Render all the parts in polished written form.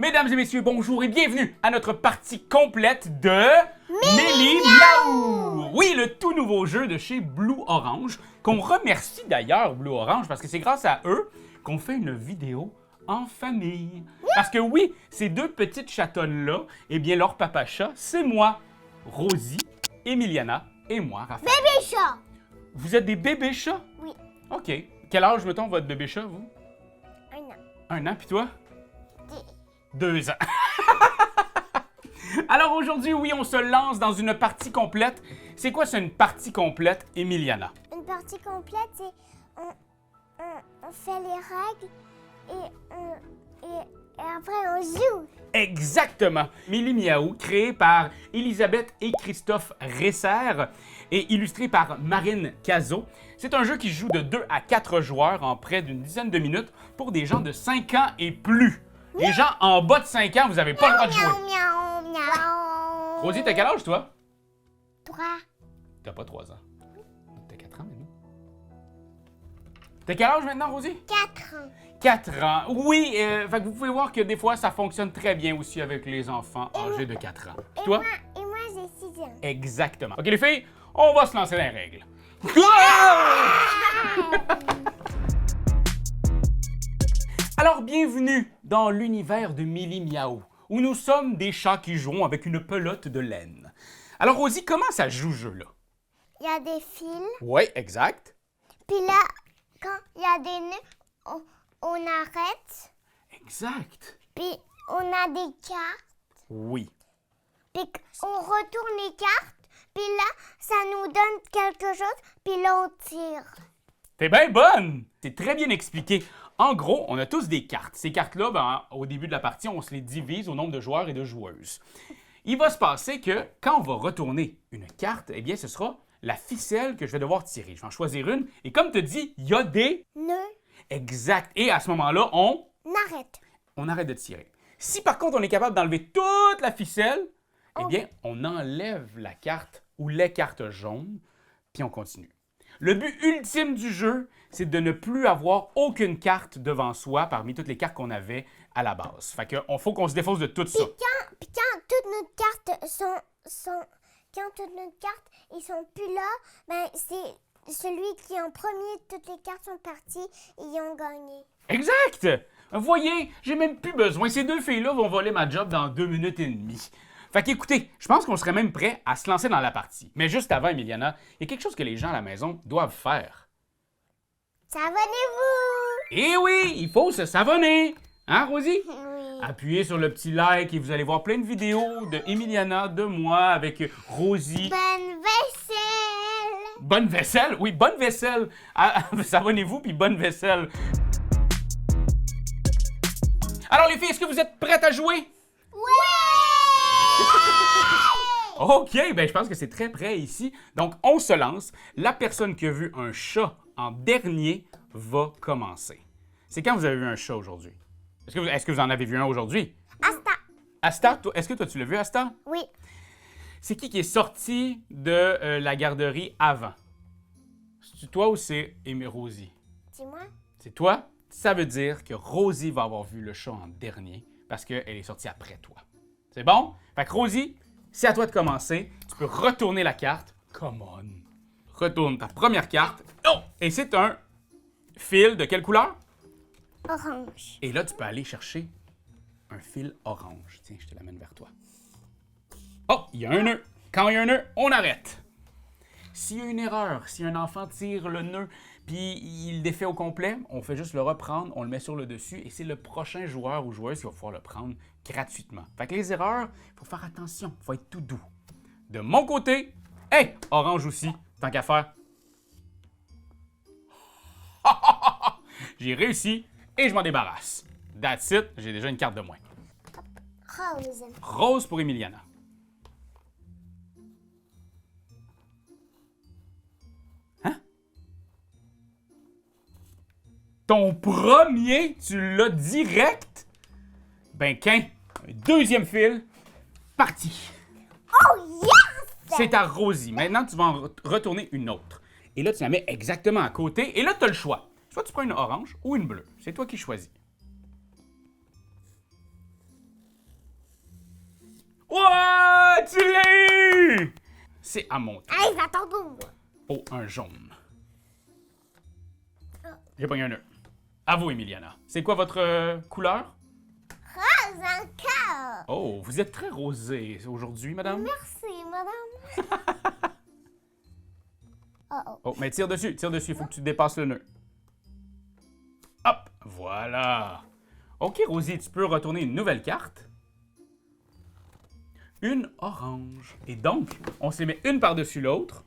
Mesdames et messieurs, bonjour et bienvenue à notre partie complète de Méli Miaou! Oui, le tout nouveau jeu de chez Blue Orange, qu'on remercie d'ailleurs Blue Orange parce que c'est grâce à eux qu'on fait une vidéo en famille. Parce que oui, ces deux petites chatonnes-là, eh bien leur papa chat, c'est moi, Rosie, Emiliana et moi, Raphaël. Bébé chat! Vous êtes des bébés chats? Oui. OK. Quel âge, mettons, votre bébé chat, vous? 1 an. 1 an, puis toi? 10. 2 ans. Alors aujourd'hui, oui, on se lance dans une partie complète. C'est quoi, c'est une partie complète, Emiliana? Une partie complète, c'est on fait les règles et après on joue. Exactement. Méli Miaou, créé par Elisabeth et Christophe Resser et illustré par Marine Cazot. C'est un jeu qui joue de 2 à 4 joueurs en près d'une dizaine de minutes pour des gens de 5 ans et plus. Les gens en bas de 5 ans, vous n'avez pas le droit de jouer. Miaou, miaou, miaou. Rosie, t'as quel âge, toi? 3. T'as pas 3 ans. T'as 4 ans maintenant. T'as quel âge maintenant, Rosie? 4 ans. 4 ans. Oui, fait que vous pouvez voir que des fois, ça fonctionne très bien aussi avec les enfants âgés de 4 ans. Puis toi? Et moi j'ai 6 ans. Exactement. OK, les filles, on va se lancer dans les règles. Alors, bienvenue dans l'univers de Méli Miaou, où nous sommes des chats qui jouent avec une pelote de laine. Alors, Rosie, comment ça joue, ce jeu-là? Il y a des fils. Oui, exact. Puis là, quand il y a des nœuds, on arrête. Exact. Puis on a des cartes. Oui. Puis on retourne les cartes. Puis là, ça nous donne quelque chose. Puis là, on tire. T'es bien bonne! C'est très bien expliqué. En gros, on a tous des cartes. Ces cartes-là, au début de la partie, on se les divise au nombre de joueurs et de joueuses. Il va se passer que quand on va retourner une carte, eh bien, ce sera la ficelle que je vais devoir tirer. Je vais en choisir une. Et comme tu dis, il y a des... Nœuds. Exact. Et à ce moment-là, On arrête. de tirer. Si par contre, on est capable d'enlever toute la ficelle, eh bien, on enlève la carte ou les cartes jaunes, puis on continue. Le but ultime du jeu, c'est de ne plus avoir aucune carte devant soi parmi toutes les cartes qu'on avait à la base. Fait qu'on faut qu'on se défausse de tout ça. Puis quand toutes nos cartes quand toutes nos cartes ils sont plus là, ben c'est celui qui en premier toutes les cartes sont parties et ils ont gagné. Exact! Vous voyez, j'ai même plus besoin. Ces deux filles-là vont voler ma job dans 2 minutes et demie. Fait qu'écoutez, je pense qu'on serait même prêt à se lancer dans la partie. Mais juste avant, Emiliana, il y a quelque chose que les gens à la maison doivent faire. Savonnez-vous! Eh oui, il faut se savonner! Hein, Rosie? Oui. Appuyez sur le petit like et vous allez voir plein de vidéos de Emiliana, de moi, avec Rosie. Bonne vaisselle! Bonne vaisselle? Oui, bonne vaisselle! Ah, savonnez-vous puis bonne vaisselle. Alors les filles, est-ce que vous êtes prêtes à jouer? OK, ben je pense que c'est très prêt ici. Donc, on se lance. La personne qui a vu un chat en dernier va commencer. C'est quand vous avez vu un chat aujourd'hui? Est-ce que vous en avez vu un aujourd'hui? Asta! Asta, est-ce que toi tu l'as vu, Asta? Oui. C'est qui est sorti de la garderie avant? C'est toi ou c'est Rosie? Dis-moi. C'est toi? Ça veut dire que Rosie va avoir vu le chat en dernier parce qu'elle est sortie après toi. C'est bon? Fait que Rosie, c'est à toi de commencer. Tu peux retourner la carte. Come on. Retourne ta première carte. Oh! Et c'est un fil de quelle couleur? Orange. Et là, tu peux aller chercher un fil orange. Tiens, je te l'amène vers toi. Oh, il y a un nœud. Quand il y a un nœud, on arrête. S'il y a une erreur, si un enfant tire le nœud puis il le défait au complet, on fait juste le reprendre, on le met sur le dessus et c'est le prochain joueur ou joueuse qui va pouvoir le prendre gratuitement. Fait que les erreurs, il faut faire attention, il faut être tout doux. De mon côté, hey, orange aussi, tant qu'à faire. J'ai réussi et je m'en débarrasse. That's it, j'ai déjà une carte de moins. Rose. Rose pour Emiliana. Hein? Ton premier, tu l'as direct? Ben, qu'un deuxième fil, parti. Oh yes! C'est à Rosie. Maintenant, tu vas en retourner une autre. Et là, tu la mets exactement à côté. Et là, tu as le choix. Soit tu prends une orange ou une bleue. C'est toi qui choisis. Ouais, tu l'as eu! C'est à mon tour. Allez, va ton tour. Oh, un jaune. J'ai pogné un nœud. À vous, Emiliana. C'est quoi votre couleur? Rose encore. Oh, vous êtes très rosée aujourd'hui, madame. Merci, madame. Oh. Oh, mais tire dessus, il faut que tu dépasses le nœud. Hop, voilà. OK, Rosie, tu peux retourner une nouvelle carte. Une orange. Et donc, on se les met une par-dessus l'autre.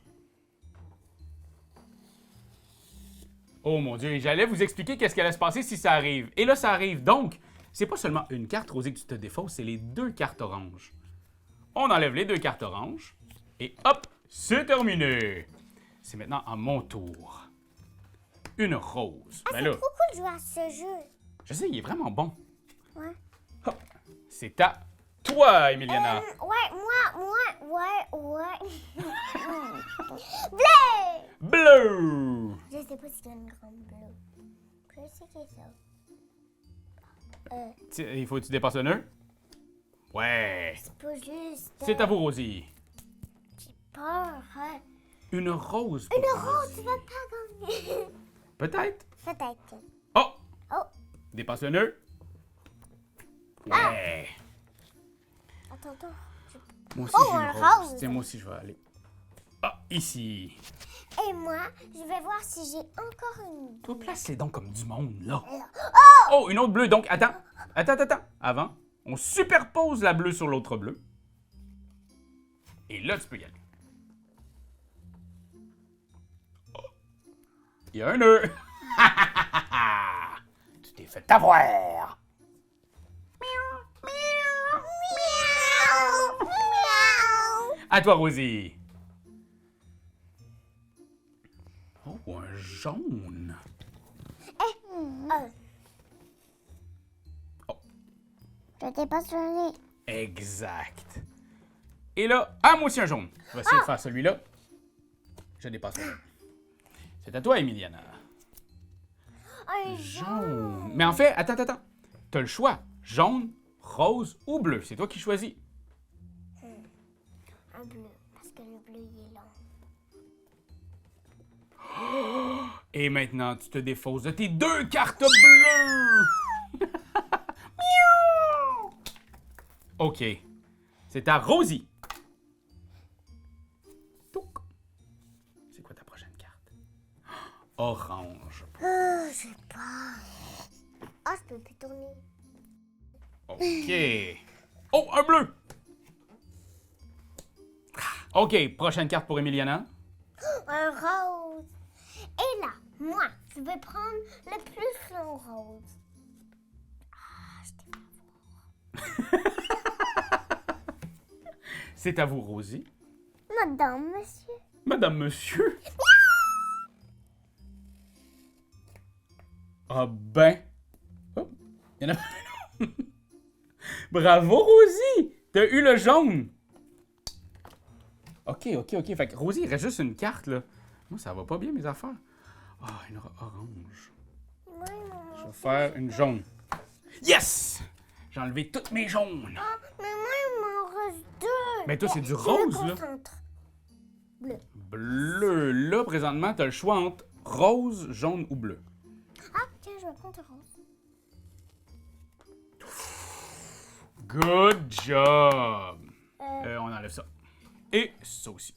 Oh mon Dieu, et j'allais vous expliquer qu'est-ce qui allait se passer si ça arrive. Et là, ça arrive. Donc, c'est pas seulement une carte, Rosie, que tu te défausses, c'est les deux cartes oranges. On enlève les deux cartes oranges. Et hop, c'est terminé. C'est maintenant à mon tour. Une rose. Ah, Ben c'est là, trop cool de jouer à ce jeu. je sais, il est vraiment bon. Ouais. Hop. C'est à toi, Emiliana. Ouais. Bleu! Bleu. Je sais pas s'il y a une grande bleue. Je sais que c'est ça. Il faut que tu dépasses le nœud. Ouais. C'est pas juste. C'est à vous, Rosie. J'ai peur. Hein. Une rose. pour Une rose, Rosie. tu vas pas gagner. Peut-être. Peut-être. Oh! Oh, Dépasse le nœud. Ouais. attends. Moi aussi, Oh, j'ai un une rose. rose. Tiens, moi aussi, je vais aller. Ah, ici. Et moi, je vais voir si j'ai encore une. Toi, place les dons comme du monde, là. Là. Oh, une autre bleue. Donc, attends. Avant, on superpose la bleue sur l'autre bleue. Et là, tu peux y aller. Oh. Il y a un nœud. Tu t'es fait avoir. À toi, Rosie. Oh, un jaune. Oh. Je dépasse le nez. Exact. Et là, ah, moi aussi un jaune. Je vais essayer de faire celui-là. Je dépasse le nœud. C'est à toi, Emiliana. Un Jaune. Mais en fait, attends. T'as le choix. Jaune, rose ou bleu. C'est toi qui choisis. Un bleu. Parce que le bleu, il est long. Et maintenant, tu te défausses de tes deux cartes bleues. Miaou! OK. C'est à Rosie. Touc. C'est quoi ta prochaine carte? Orange. J'ai peur. Ah, je peux plus tourner. OK. Oh, un bleu. OK, prochaine carte pour Emiliana. Un rose. Et là, moi, je vais prendre le plus long rose. Ah, je t'ai fait avoir. C'est à vous, Rosie. Madame, monsieur. Madame, monsieur. Ah ben. Oh, il y en a... Bravo, Rosie. T'as eu le jaune. OK. Fait que Rosie, il reste juste une carte, là. Moi, ça va pas bien, mes affaires. Ah, une orange. Moi, maman. Je vais faire une jaune. Yes! J'ai enlevé toutes mes jaunes. Ah, mais moi, il m'en reste deux. Mais toi, c'est du Je me rose, là. concentre. Bleu. Bleu. Là, présentement, t'as le choix entre rose, jaune ou bleu. Ah, tiens, je vais prendre rose. Good job! On enlève ça. Et ça aussi.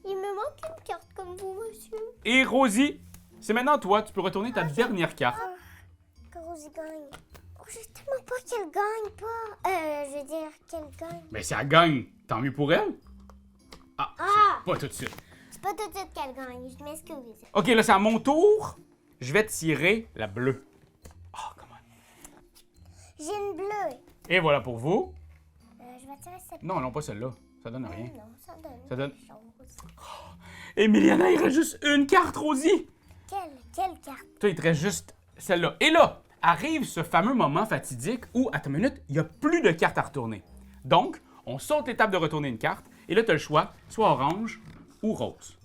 Il me manque une carte comme vous, monsieur. Et Rosie, c'est maintenant toi. Tu peux retourner ta dernière carte. Que Rosie gagne. Oh, je sais tellement pas qu'elle gagne pas. Je veux dire qu'elle gagne. Mais si elle gagne, tant mieux pour elle. Ah, Ah! pas tout de suite. C'est pas tout de suite qu'elle gagne, je m'excuse. OK, là, c'est à mon tour. Je vais tirer la bleue. Oh, comment? J'ai une bleue. Et voilà pour vous. Je vais tirer cette. Non, pas celle-là. Ça donne rien. Non, ça donne. Ça donne- quelque chose. Emiliana, il reste juste une carte, Rosie. Quelle carte? Toi, il te reste juste celle-là. Et là, arrive ce fameux moment fatidique où, attends une minute, il n'y a plus de cartes à retourner. Donc, on saute l'étape de retourner une carte. Et là, tu as le choix, soit orange ou rose.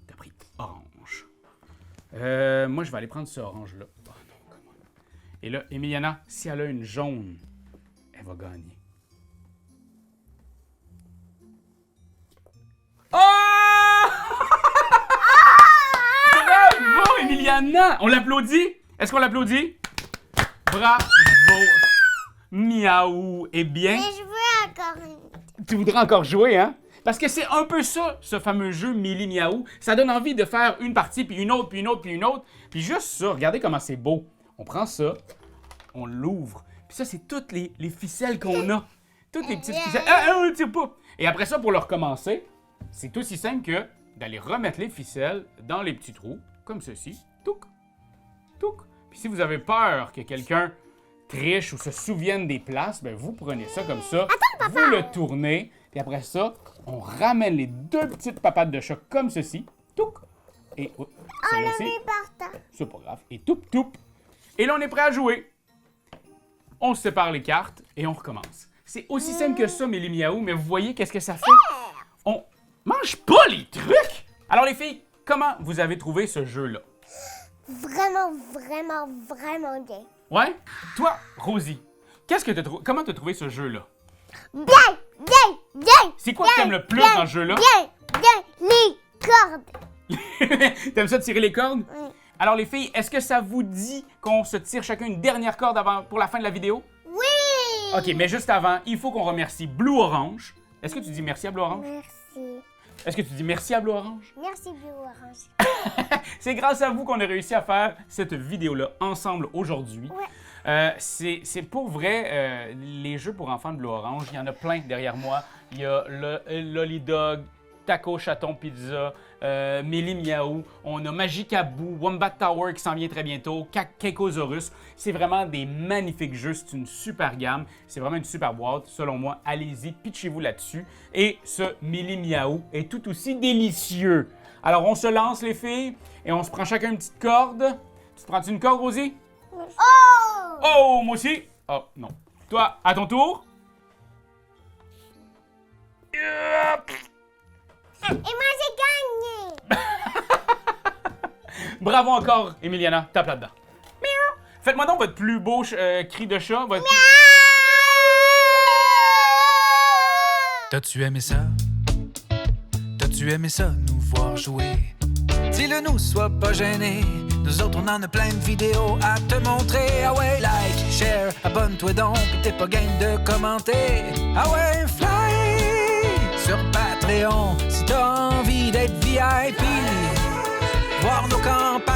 Tu as pris orange. Moi, je vais aller prendre ce orange-là. Oh non, comment? Et là, Emiliana, si elle a une jaune, elle va gagner. Emiliana! On l'applaudit? Est-ce qu'on l'applaudit? Bravo! Miaou! Eh bien... Mais je veux encore une. Tu voudrais encore jouer, hein? Parce que c'est un peu ça, ce fameux jeu Mili Miaou. Ça donne envie de faire une partie, puis une autre, puis une autre, puis une autre. Puis juste ça, regardez comment c'est beau. On prend ça, on l'ouvre. Puis ça, c'est toutes les ficelles qu'on a. Toutes les petites ficelles. On ne tire pas! Et après ça, pour le recommencer, c'est aussi simple que d'aller remettre les ficelles dans les petits trous, comme ceci. Touc! Touc! Puis si vous avez peur que quelqu'un triche ou se souvienne des places, ben vous prenez ça comme ça, vous le tournez, puis après ça, on ramène les deux petites papates de chat comme ceci, touc, et Oh, celle-là, le met par terre. c'est pas grave, et toup, toup. Et là, on est prêt à jouer. On sépare les cartes et on recommence. C'est aussi simple que ça, Mélie Miaou, mais vous voyez qu'est-ce que ça fait? On mange pas les trucs! Alors les filles, comment vous avez trouvé ce jeu-là? Vraiment, vraiment, vraiment bien. Ouais? Toi, Rosie, comment t'as trouvé ce jeu-là? Bien, bien, bien. C'est quoi que t'aimes le plus dans ce jeu-là? Bien, bien, les cordes. T'aimes ça tirer les cordes? Oui. Alors les filles, est-ce que ça vous dit qu'on se tire chacun une dernière corde pour la fin de la vidéo? Oui. OK, mais juste avant, il faut qu'on remercie Blue Orange. Est-ce que tu dis merci à Blue Orange? Merci. Est-ce que tu dis merci à Blue Orange? Merci, Blue Orange. C'est grâce à vous qu'on a réussi à faire cette vidéo-là ensemble aujourd'hui. Ouais. C'est pour vrai, les jeux pour enfants de Blue Orange, il y en a plein derrière moi. Il y a le Lolly Dog, Taco Chaton Pizza, Mélie Miaou, on a Magicabou, Wombat Tower qui s'en vient très bientôt, Kekosaurus. C'est vraiment des magnifiques jeux, c'est une super gamme, c'est vraiment une super boîte. Selon moi, allez-y, pitchez-vous là-dessus. Et ce Mélie Miaou est tout aussi délicieux. Alors on se lance les filles et on se prend chacun une petite corde. Tu te prends-tu une corde, Rosie? Oh! Oh, moi aussi! Oh, non. Toi, à ton tour. Et moi, j'ai gagné. Bravo encore, Emiliana. Tape là-dedans. Miaou. Faites-moi donc votre plus beau cri de chat. T'as-tu aimé ça? T'as-tu aimé ça, nous voir jouer? Dis-le nous, sois pas gêné. Nous autres, on en a plein de vidéos à te montrer. Ah ouais, like, share, abonne-toi donc, pis t'es pas game de commenter. Ah ouais, fly sur Patreon si t'as envie d'être VIP. Voir nos campagnes.